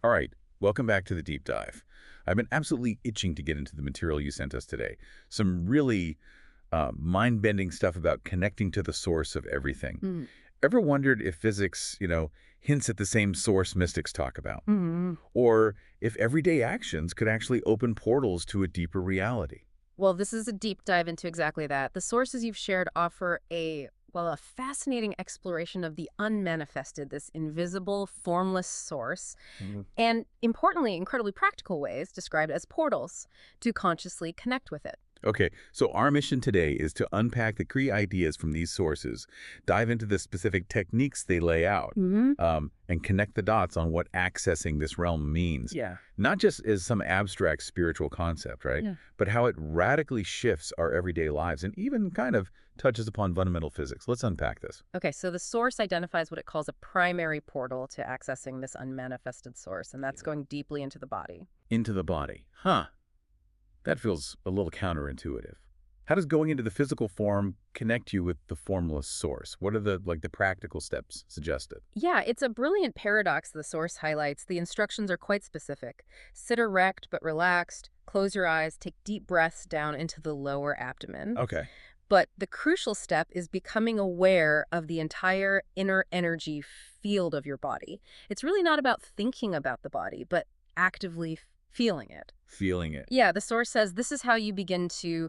All right, welcome back to the deep dive. I've been absolutely itching to get into the material you sent us today. Some really mind-bending stuff about connecting to the source of everything. Mm. Ever wondered if physics, hints at the same source mystics talk about? Mhm. Or if everyday actions could actually open portals to a deeper reality? Well, this is a deep dive into exactly that. The sources you've shared offer a fascinating exploration of the unmanifested, this invisible, formless source, Mhm. and importantly, incredibly practical ways described as portals to consciously connect with it. Okay, so our mission today is to unpack the key ideas from these sources, dive into the specific techniques they lay out, Hmm. and connect the dots on what accessing this realm means. Yeah. Not just as some abstract spiritual concept, right? Yeah. But how it radically shifts our everyday lives and even kind of touches upon fundamental physics. Let's unpack this. Okay, so the source identifies what it calls a primary portal to accessing this unmanifested source, and that's going deeply into the body. Into the body. Huh. That feels a little counterintuitive. How does going into the physical form connect you with the formless source? What are the practical steps suggested? Yeah, it's a brilliant paradox the source highlights. The instructions are quite specific. Sit erect but relaxed, close your eyes, take deep breaths down into the lower abdomen. Okay. But the crucial step is becoming aware of the entire inner energy field of your body. It's really not about thinking about the body, but actively feeling it. Feeling it. Yeah, the source says this is how you begin to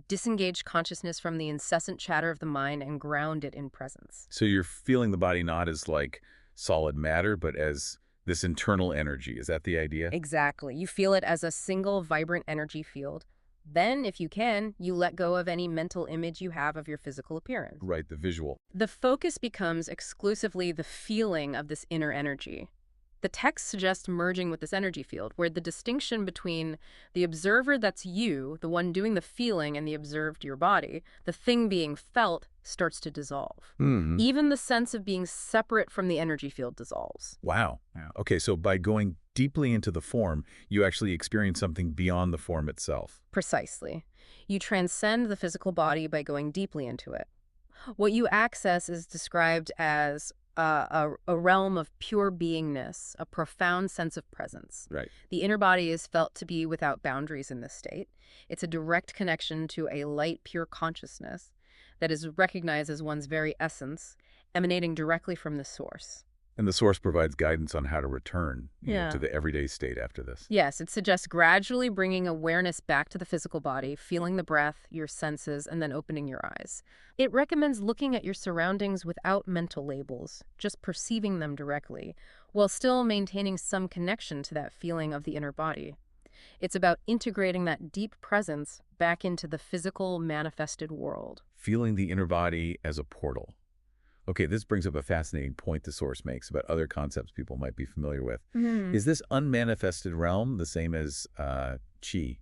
disengage consciousness from the incessant chatter of the mind and ground it in presence. So you're feeling the body not as like solid matter, but as this internal energy. Is that the idea? Exactly. You feel it as a single vibrant energy field. Then, if you can, you let go of any mental image you have of your physical appearance. Right, the visual. The focus becomes exclusively the feeling of this inner energy. The text suggests merging with this energy field, where the distinction between the observer that's you, the one doing the feeling, and the observed your body, the thing being felt, starts to dissolve. Hmm. Even the sense of being separate from the energy field dissolves. Wow. Yeah. Okay, so by going deeply into the form, you actually experience something beyond the form itself. Precisely. You transcend the physical body by going deeply into it. What you access is described as a realm of pure beingness, a profound sense of presence. Right. The inner body is felt to be without boundaries in this state. It's a direct connection to a light, pure consciousness that is recognized as one's very essence, emanating directly from the source. And the source provides guidance on how to return, to Yeah. the everyday state after this. Yes, it suggests gradually bringing awareness back to the physical body, feeling the breath, your senses, and then opening your eyes. It recommends looking at your surroundings without mental labels, just perceiving them directly, while still maintaining some connection to that feeling of the inner body. It's about integrating that deep presence back into the physical, manifested world. Feeling the inner body as a portal. Okay, this brings up a fascinating point the source makes about other concepts people might be familiar with. Hmm. Is this unmanifested realm the same as chi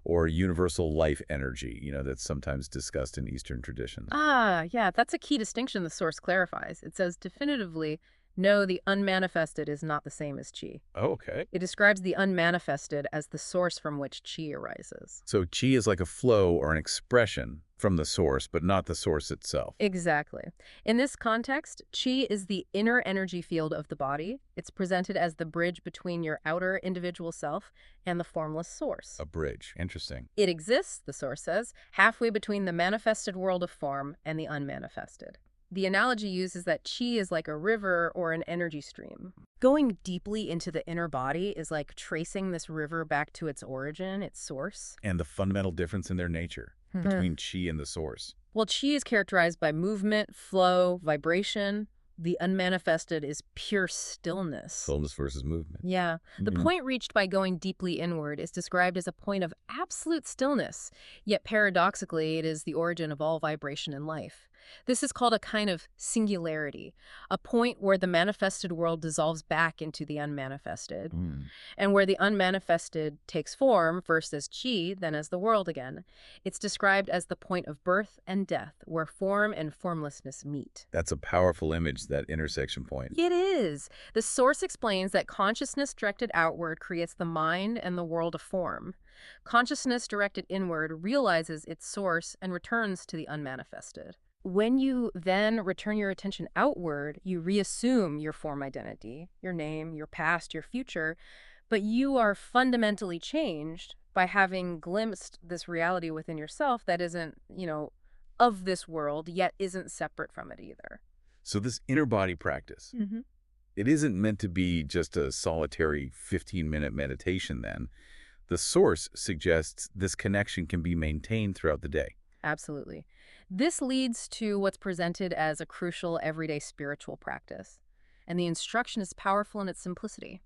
or universal life energy, that's sometimes discussed in Eastern traditions? Ah, yeah, that's a key distinction the source clarifies. It says definitively, no, the unmanifested is not the same as chi. Oh, okay. It describes the unmanifested as the source from which chi arises. So chi is like a flow or an expression from the source, but not the source itself. Exactly. In this context, chi is the inner energy field of the body. It's presented as the bridge between your outer individual self and the formless source. A bridge. Interesting. It exists, the source says, halfway between the manifested world of form and the unmanifested. The analogy used is that chi is like a river or an energy stream. Going deeply into the inner body is like tracing this river back to its origin, its source. And the fundamental difference in their nature between chi and the source. Well, chi is characterized by movement, flow, vibration. The unmanifested is pure stillness. Stillness versus movement. Yeah. The Mhm. point reached by going deeply inward is described as a point of absolute stillness, yet paradoxically, it is the origin of all vibration in life. This is called a kind of singularity, a point where the manifested world dissolves back into the unmanifested, Mm. and where the unmanifested takes form, first as chi, then as the world again. It's described as the point of birth and death, where form and formlessness meet. That's a powerful image, that intersection point. It is. The source explains that consciousness directed outward creates the mind and the world of form. Consciousness directed inward realizes its source and returns to the unmanifested. When you then return your attention outward, you reassume your form identity, your name, your past, your future, but you are fundamentally changed by having glimpsed this reality within yourself that isn't, of this world, yet isn't separate from it either. So this inner body practice, Hmm. it isn't meant to be just a solitary 15-minute meditation then. The source suggests this connection can be maintained throughout the day. Absolutely. This leads to what's presented as a crucial everyday spiritual practice. And the instruction is powerful in its simplicity.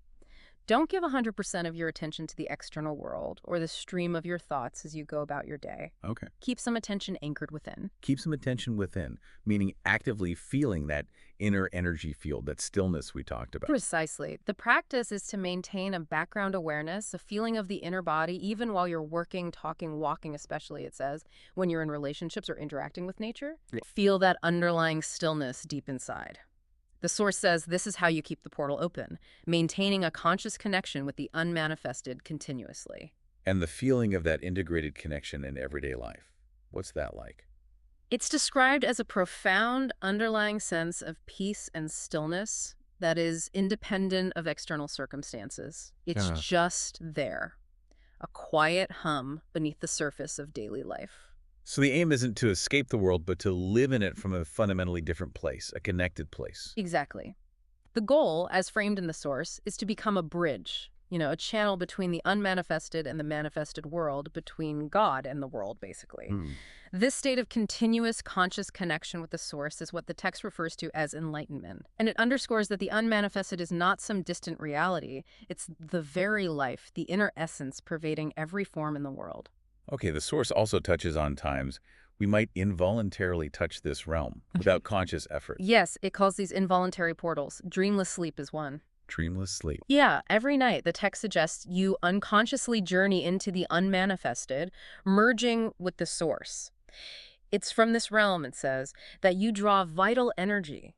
Don't give 100% of your attention to the external world or the stream of your thoughts as you go about your day. Okay. Keep some attention anchored within. Keep some attention within, meaning actively feeling that inner energy field, that stillness we talked about. Precisely. The practice is to maintain a background awareness, a feeling of the inner body, even while you're working, talking, walking, especially, it says, when you're in relationships or interacting with nature. Yeah. Feel that underlying stillness deep inside. The source says this is how you keep the portal open, maintaining a conscious connection with the unmanifested continuously. And the feeling of that integrated connection in everyday life. What's that like? It's described as a profound underlying sense of peace and stillness that is independent of external circumstances. It's Yeah. just there, a quiet hum beneath the surface of daily life. So the aim isn't to escape the world, but to live in it from a fundamentally different place, a connected place. Exactly. The goal, as framed in the source, is to become a bridge, a channel between the unmanifested and the manifested world, between God and the world, basically. This state of continuous conscious connection with the source is what the text refers to as enlightenment. And it underscores that the unmanifested is not some distant reality. It's the very life, the inner essence pervading every form in the world. Okay, the source also touches on times we might involuntarily touch this realm without conscious effort. Yes, it calls these involuntary portals. Dreamless sleep is one. Dreamless sleep. Yeah, every night the text suggests you unconsciously journey into the unmanifested, merging with the source. It's from this realm, it says, that you draw vital energy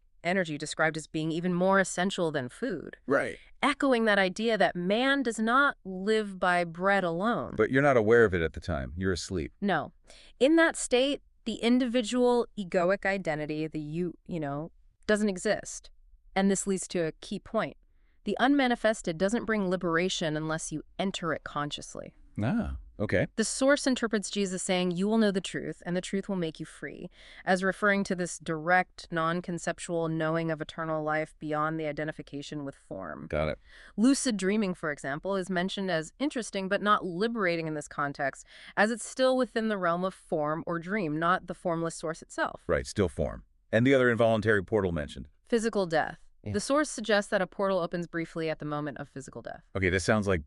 described as being even more essential than food, Right. echoing that idea that man does not live by bread alone. But you're not aware of it at the time. You're asleep. No. In that state, the individual egoic identity, the doesn't exist. And this leads to a key point. The unmanifested doesn't bring liberation unless you enter it consciously. Ah, okay. The source interprets Jesus saying, you will know the truth, and the truth will make you free, as referring to this direct, non-conceptual knowing of eternal life beyond the identification with form. Got it. Lucid dreaming, for example, is mentioned as interesting but not liberating in this context, as it's still within the realm of form or dream, not the formless source itself. Right, still form. And the other involuntary portal mentioned. Physical death. Yeah. The source suggests that a portal opens briefly at the moment of physical death. Okay, this sounds like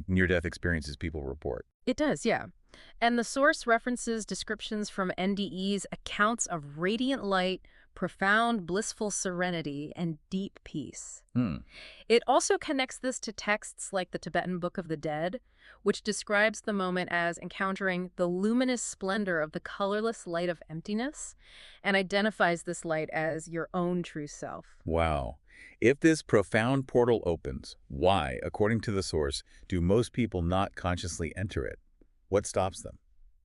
near-death experiences people report. It does, yeah. And the source references descriptions from NDE's accounts of radiant light, profound blissful serenity, and deep peace. It also connects this to texts like the Tibetan Book of the Dead, which describes the moment as encountering the luminous splendor of the colorless light of emptiness, and identifies this light as your own true self. Wow. If this profound portal opens, why, according to the source, do most people not consciously enter it? What stops them?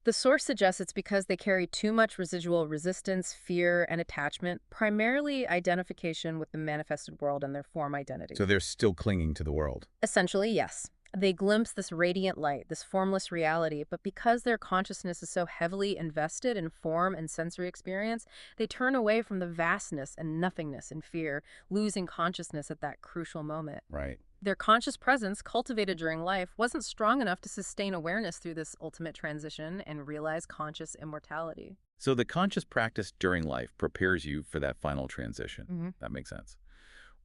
The source suggests it's because they carry too much residual resistance, fear, and attachment, primarily identification with the manifested world and their form identity. So they're still clinging to the world. Essentially, yes. They glimpse this radiant light, this formless reality, but because their consciousness is so heavily invested in form and sensory experience, they turn away from the vastness and nothingness in fear, losing consciousness at that crucial moment. Right. Their conscious presence, cultivated during life, wasn't strong enough to sustain awareness through this ultimate transition and realize conscious immortality. So the conscious practice during life prepares you for that final transition. That makes sense.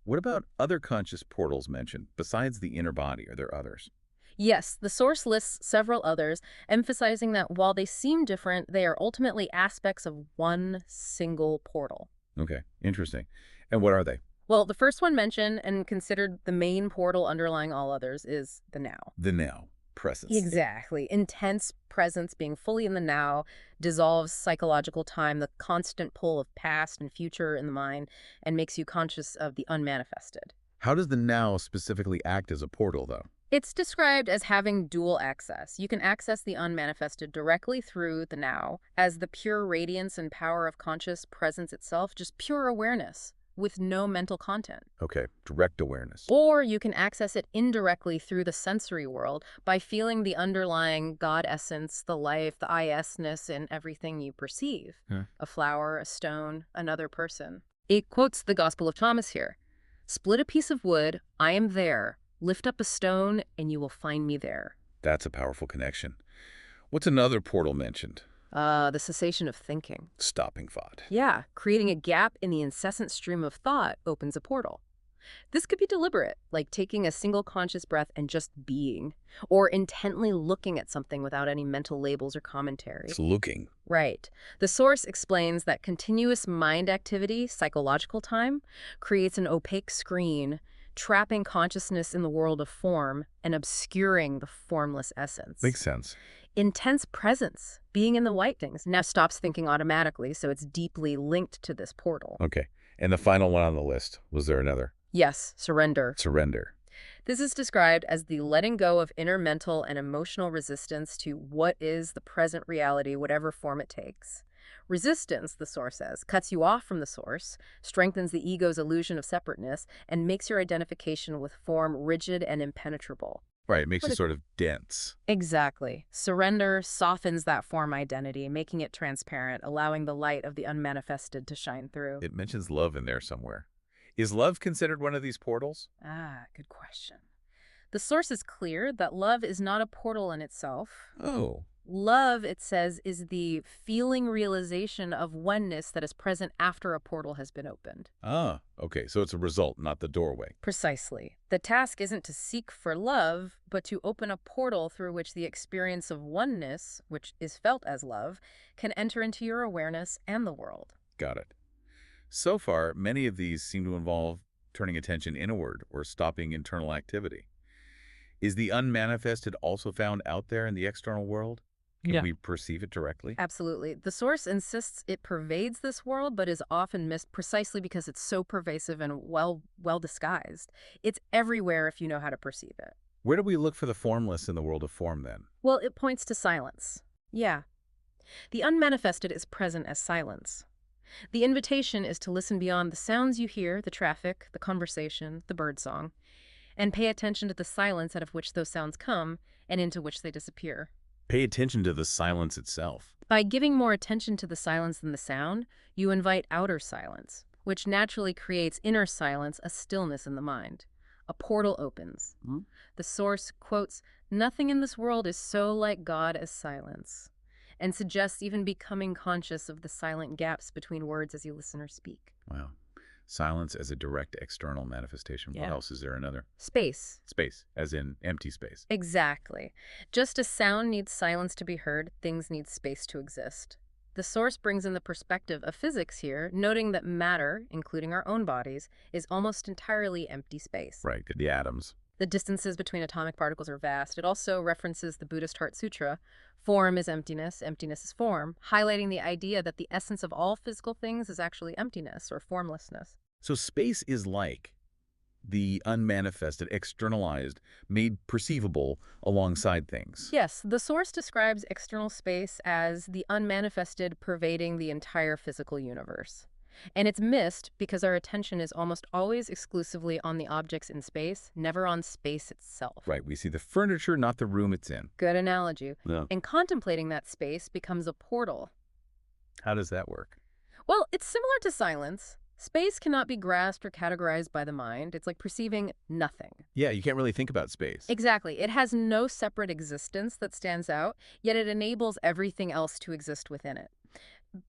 What about other conscious portals mentioned, besides the inner body? Are there others? Yes, the source lists several others, emphasizing that while they seem different, they are ultimately aspects of one single portal. Okay, interesting. And what are they? Well, the first one mentioned and considered the main portal underlying all others is the now. The now, presence. Exactly. Intense presence, being fully in the now, dissolves psychological time, the constant pull of past and future in the mind, and makes you conscious of the unmanifested. How does the now specifically act as a portal, though? It's described as having dual access. You can access the unmanifested directly through the now, as the pure radiance and power of conscious presence itself, just pure awareness with no mental content. Okay, direct awareness. Or you can access it indirectly through the sensory world by feeling the underlying God essence, the life, the I-S-ness in everything you perceive. Hmm. A flower, a stone, another person. It quotes the Gospel of Thomas here. Split a piece of wood, I am there. Lift up a stone, and you will find me there. That's a powerful connection. What's another portal mentioned? The cessation of thinking. Stopping thought. Yeah, creating a gap in the incessant stream of thought opens a portal. This could be deliberate, like taking a single conscious breath and just being, or intently looking at something without any mental labels or commentary. It's looking. Right. The source explains that continuous mind activity, psychological time, creates an opaque screen, trapping consciousness in the world of form and obscuring the formless essence. Makes sense. Intense presence, being in the white things, now stops thinking automatically, so it's deeply linked to this portal. Okay. And the final one on the list, was there another? Yes, surrender. Surrender. This is described as the letting go of inner mental and emotional resistance to what is the present reality, whatever form it takes. Resistance, the source says, cuts you off from the source, strengthens the ego's illusion of separateness, and makes your identification with form rigid and impenetrable. Right, it makes you sort of dense. Exactly. Surrender softens that form identity, making it transparent, allowing the light of the unmanifested to shine through. It mentions love in there somewhere. Is love considered one of these portals? Good question. The source is clear that love is not a portal in itself. Oh. Love, it says, is the feeling realization of oneness that is present after a portal has been opened. Ah, okay, so it's a result, not the doorway. Precisely. The task isn't to seek for love, but to open a portal through which the experience of oneness, which is felt as love, can enter into your awareness and the world. Got it. So far, many of these seem to involve turning attention inward or stopping internal activity. Is the unmanifested also found out there in the external world? Can we perceive it directly? Absolutely. The source insists it pervades this world, but is often missed precisely because it's so pervasive and well disguised. It's everywhere if you know how to perceive it. Where do we look for the formless in the world of form, then? Well, it points to silence. Yeah. The unmanifested is present as silence. The invitation is to listen beyond the sounds you hear, the traffic, the conversation, the birdsong, and pay attention to the silence out of which those sounds come and into which they disappear. Pay attention to the silence itself. By giving more attention to the silence than the sound, you invite outer silence, which naturally creates inner silence, a stillness in the mind. A portal opens. The source quotes, "Nothing in this world is so like God as silence," and suggests even becoming conscious of the silent gaps between words as you listen or speak. Wow. Silence as a direct external manifestation. What Yeah. else is there another? Space. Space, as in empty space. Exactly. Just as sound needs silence to be heard, things need space to exist. The source brings in the perspective of physics here, noting that matter, including our own bodies, is almost entirely empty space. Right, the atoms. The distances between atomic particles are vast. It also references the Buddhist Heart Sutra. Form is emptiness, emptiness is form, highlighting the idea that the essence of all physical things is actually emptiness or formlessness. So space is like the unmanifested, externalized, made perceivable alongside things. Yes, the source describes external space as the unmanifested pervading the entire physical universe. And it's missed because our attention is almost always exclusively on the objects in space, never on space itself. Right, we see the furniture, not the room it's in. Good analogy. Yeah. And contemplating that space becomes a portal. How does that work? Well, it's similar to silence. Space cannot be grasped or categorized by the mind. It's like perceiving nothing. Yeah, you can't really think about space. Exactly. It has no separate existence that stands out, yet it enables everything else to exist within it.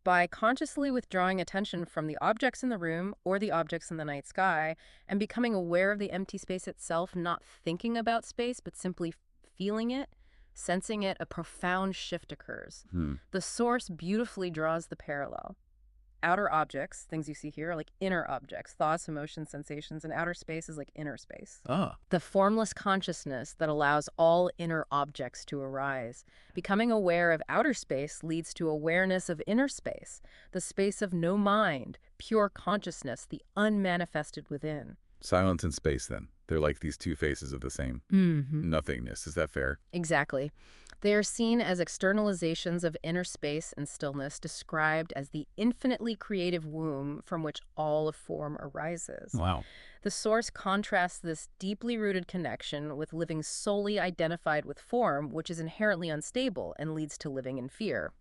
By consciously withdrawing attention from the objects in the room or the objects in the night sky and becoming aware of the empty space itself, not thinking about space, but simply feeling it, sensing it, a profound shift occurs. The source beautifully draws the parallel. Outer objects, things you see here, are like inner objects, thoughts, emotions, sensations, and outer space is like inner space. Ah, The formless consciousness that allows all inner objects to arise. Becoming aware of outer space leads to awareness of inner space, the space of no mind, pure consciousness, the unmanifested within. Silence and space, then. They're like these two faces of the same Hmm. nothingness. Is that fair? Exactly. They are seen as externalizations of inner space and stillness, described as the infinitely creative womb from which all of form arises. Wow. The source contrasts this deeply rooted connection with living solely identified with form, which is inherently unstable and leads to living in fear.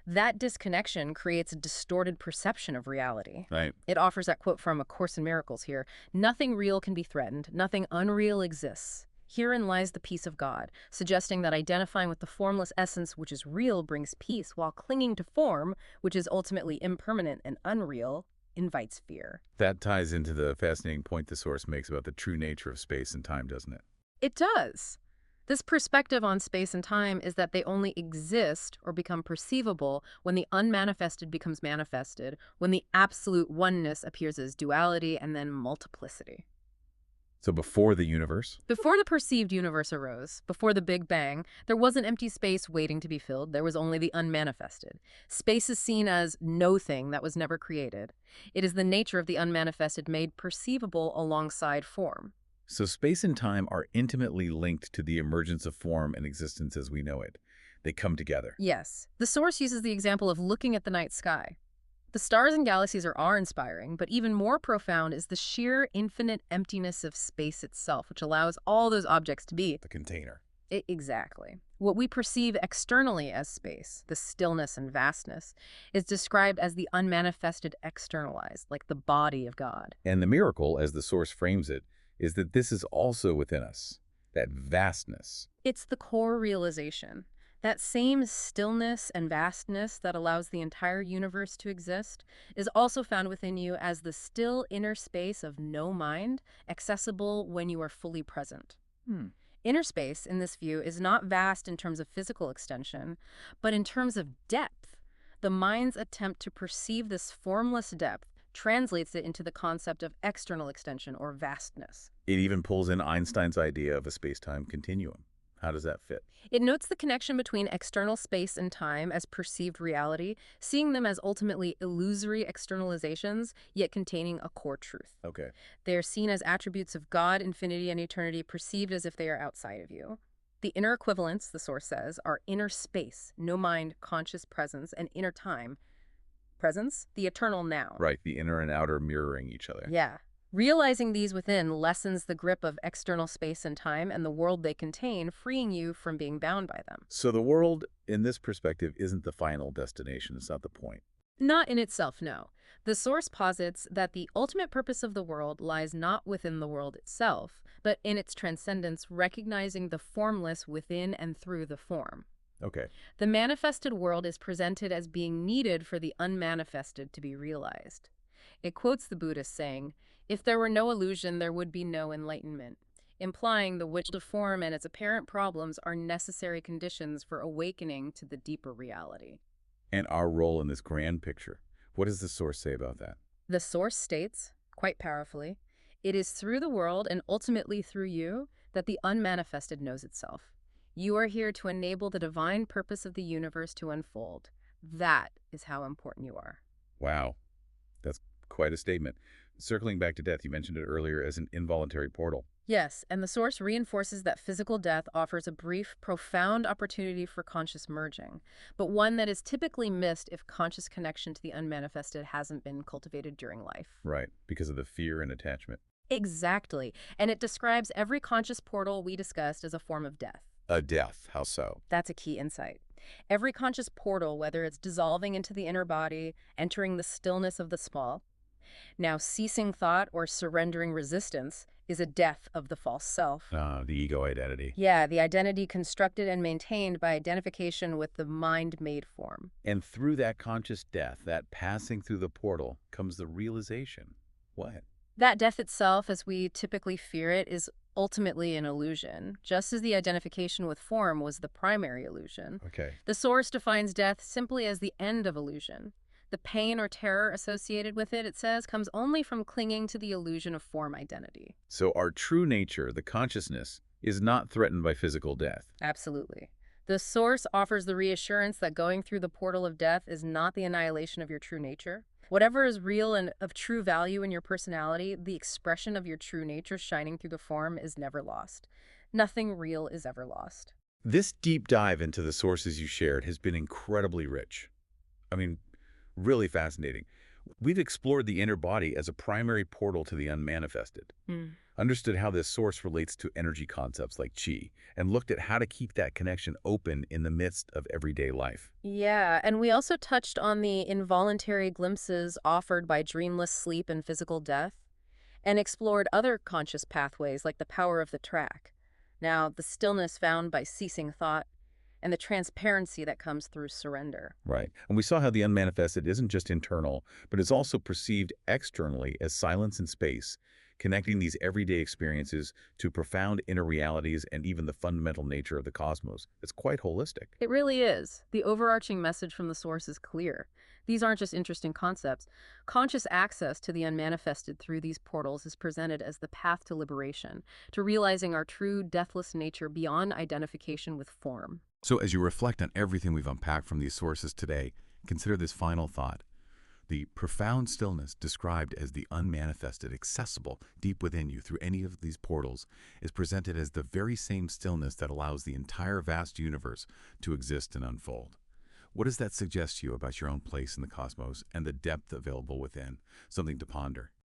That disconnection creates a distorted perception of reality. Right. It offers that quote from A Course in Miracles here: "Nothing real can be threatened, nothing unreal exists. Herein lies the peace of God," suggesting that identifying with the formless essence which is real brings peace, while clinging to form, which is ultimately impermanent and unreal, invites fear. That ties into the fascinating point the Source makes about the true nature of space and time, doesn't it? It does. This perspective on space and time is that they only exist or become perceivable when the unmanifested becomes manifested, when the absolute oneness appears as duality and then multiplicity. So before the universe? Before the perceived universe arose, before the Big Bang, there was an empty space waiting to be filled. There was only the unmanifested. Space is seen as no thing that was never created. It is the nature of the unmanifested made perceivable alongside form. So space and time are intimately linked to the emergence of form and existence as we know it. They come together. Yes, the Source uses the example of looking at the night sky. The stars and galaxies are awe-inspiring, but even more profound is the sheer infinite emptiness of space itself, which allows all those objects to be. The container. Exactly. What we perceive externally as space, the stillness and vastness, is described as the unmanifested externalized, like the body of God. And the miracle, as the Source frames it, is that this is also within us. That vastness. It's the core realization. That same stillness and vastness that allows the entire universe to exist is also found within you as the still inner space of no mind, accessible when you are fully present. Inner space, in this view, is not vast in terms of physical extension, but in terms of depth. The mind's attempt to perceive this formless depth translates it into the concept of external extension or vastness. It even pulls in Einstein's idea of a space-time continuum. How does that fit? It notes the connection between external space and time as perceived reality, seeing them as ultimately illusory externalizations, yet containing a core truth. Okay. They are seen as attributes of God, infinity, and eternity, perceived as if they are outside of you. The inner equivalents, the Source says, are inner space, no mind, conscious presence, and inner time, presence, the eternal now. Right, the inner and outer mirroring each other. Yeah. Realizing these within lessens the grip of external space and time and the world they contain, freeing you from being bound by them. So the world, in this perspective, isn't the final destination. It's not the point. Not in itself, no. The Source posits that the ultimate purpose of the world lies not within the world itself, but in its transcendence, recognizing the formless within and through the form. Okay. The manifested world is presented as being needed for the unmanifested to be realized. It quotes the Buddhist saying, "If there were no illusion, there would be no enlightenment," implying the which the form and its apparent problems are necessary conditions for awakening to the deeper reality. And our role in this grand picture. What does the Source say about that? The Source states, quite powerfully, "It is through the world and ultimately through you that the unmanifested knows itself. You are here to enable the divine purpose of the universe to unfold. That is how important you are." Wow. That's quite a statement. Circling back to death, you mentioned it earlier as an involuntary portal. Yes, and the Source reinforces that physical death offers a brief, profound opportunity for conscious merging, but one that is typically missed if conscious connection to the unmanifested hasn't been cultivated during life. Right, because of the fear and attachment. Exactly, and it describes every conscious portal we discussed as a form of death. A death, how so? That's a key insight. Every conscious portal, whether it's dissolving into the inner body, entering the stillness of the small, now ceasing thought or surrendering resistance, is a death of the false self. The ego identity. Yeah, the identity constructed and maintained by identification with the mind-made form. And through that conscious death, that passing through the portal, comes the realization. What? That death itself, as we typically fear it, is ultimately an illusion, just as the identification with form was the primary illusion. Okay. The Source defines death simply as the end of illusion. The pain or terror associated with it, it says, comes only from clinging to the illusion of form identity. So our true nature, the consciousness, is not threatened by physical death. Absolutely. The Source offers the reassurance that going through the portal of death is not the annihilation of your true nature. Whatever is real and of true value in your personality, the expression of your true nature shining through the form is never lost. Nothing real is ever lost. This deep dive into the sources you shared has been incredibly rich. I mean, really fascinating. We've explored the inner body as a primary portal to the unmanifested, Hmm. understood how this source relates to energy concepts like qi, and looked at how to keep that connection open in the midst of everyday life. Yeah, and we also touched on the involuntary glimpses offered by dreamless sleep and physical death, and explored other conscious pathways like the power of the track. Now, the stillness found by ceasing thought, and the transparency that comes through surrender. Right. And we saw how the unmanifested isn't just internal, but is also perceived externally as silence and space, connecting these everyday experiences to profound inner realities and even the fundamental nature of the cosmos. It's quite holistic. It really is. The overarching message from the source is clear. These aren't just interesting concepts. Conscious access to the unmanifested through these portals is presented as the path to liberation, to realizing our true, deathless nature beyond identification with form. So as you reflect on everything we've unpacked from these sources today, consider this final thought. The profound stillness described as the unmanifested, accessible deep within you through any of these portals, is presented as the very same stillness that allows the entire vast universe to exist and unfold. What does that suggest to you about your own place in the cosmos and the depth available within? Something to ponder.